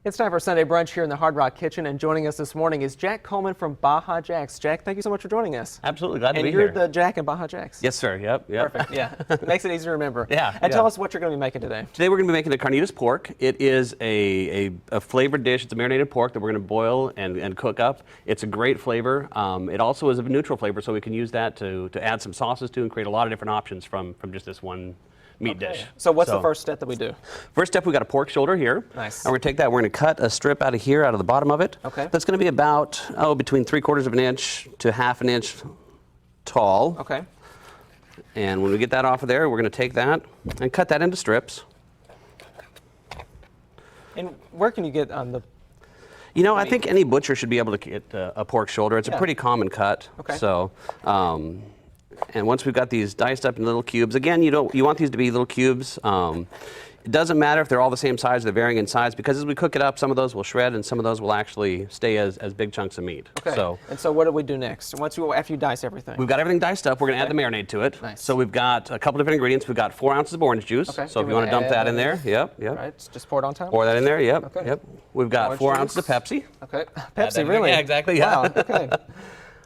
It's time for Sunday Brunch here in the Hard Rock Kitchen, and joining us this morning is Jack Coleman from Baja Jacks. Jack, thank you so much for joining us. Absolutely, glad to be here. And here. you're the Jack in Baja Jacks. Yes, sir. Yep. Perfect. Yeah, makes it easy to remember. Yeah. And tell us what you're going to be making today. Today we're going to be making a Carnitas pork. It is a flavored dish. It's a marinated pork that we're going to boil and cook up. It's a great flavor. It also is a neutral flavor, so we can use that to add some sauces to and create a lot of different options from just this one meat dish. So what's the first step that we do? First step, we got a pork shoulder here. Nice. And we're going to take that, we're going to cut a strip out of here, out of the bottom of it. Okay. That's going to be about, between 3/4 of an inch to 1/2 an inch tall. Okay. And when we get that off of there, we're going to take that and cut that into strips. And where can you get on the... You know, I think any butcher should be able to get a pork shoulder. It's a pretty common cut. Okay. So, and once we've got these diced up in little cubes, again, you want these to be little cubes. It doesn't matter if they're all the same size, they're varying in size, because as we cook it up, some of those will shred and some of those will actually stay as big chunks of meat. Okay. So, and so what do we do next? After you dice everything? we've got everything diced up. We're going to add the marinade to it. Nice. So we've got a couple different ingredients. We've got 4 ounces of orange juice. Okay. So if you want to dump that in there, yep. All right, just pour it on top? Pour that in there, yep. Okay. Yep. We've got Orange 4 juice. ounces of Pepsi. Okay. Pepsi, really? Yeah, exactly. Yeah. Wow, okay.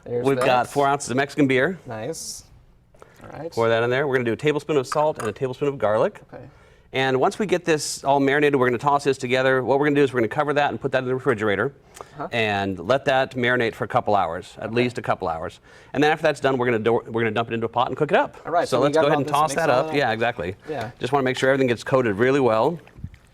There's We've that. got 4 ounces of Mexican beer. Nice. All right. Pour that in there. We're going to do a tablespoon of salt and a tablespoon of garlic. Okay. And once we get this all marinated, we're going to toss this together. What we're going to do is we're going to cover that and put that in the refrigerator and let that marinate for a couple hours, at least a couple hours. And then after that's done, we're going to dump it into a pot and cook it up. All right. So let's go ahead and toss that up. Yeah, exactly. Yeah. Just want to make sure everything gets coated really well.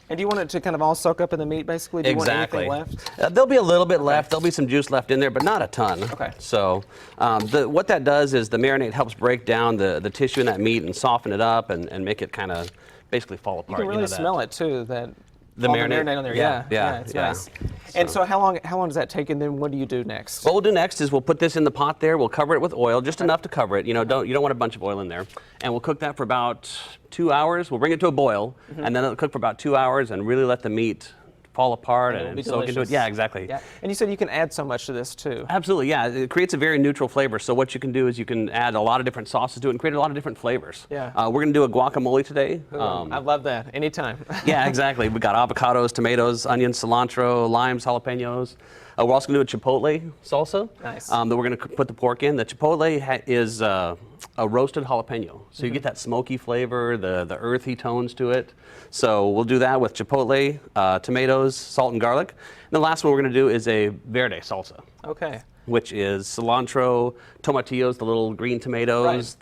And do you want it to kind of all soak up in the meat, basically? Do you Exactly. want anything left? There'll be a little bit left. There'll be some juice left in there, but not a ton. Okay. So what that does is the marinade helps break down the tissue in that meat and soften it up and make it kind of basically fall apart. You can really smell it too. The all marinade? The marinade on there. Yeah, It's yeah. nice. And so how long does that take? And then what do you do next? What we'll do next is we'll put this in the pot there. We'll cover it with oil, just enough to cover it. You don't want a bunch of oil in there. And we'll cook that for about 2 hours. We'll bring it to a boil, and then it'll cook for about 2 hours and really let the meat fall apart and soak into it. Yeah, exactly. Yeah. And you said you can add so much to this too. Absolutely, yeah. It creates a very neutral flavor. So what you can do is you can add a lot of different sauces to it and create a lot of different flavors. Yeah. We're going to do a guacamole today. I love that. Anytime. Yeah, exactly. We got avocados, tomatoes, onions, cilantro, limes, jalapenos. We're also going to do a Chipotle Salsa. Nice. That we're going to put the pork in. The Chipotle is a roasted jalapeno. So you get that smoky flavor, the earthy tones to it. So we'll do that with Chipotle, tomatoes, salt, and garlic. And the last one we're going to do is a Verde Salsa. Okay. Which is cilantro, tomatillos, the little green tomatoes,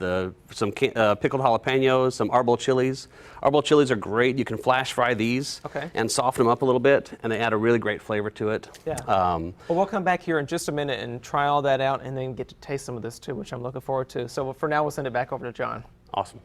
some pickled jalapenos, some arbol chilies. Arbol chilies are great. You can flash fry these and soften them up a little bit, and they add a really great flavor to it. Yeah. Well, we'll come back here in just a minute and try all that out and then get to taste some of this too, which I'm looking forward to. So for now, we'll send it back over to John. Awesome.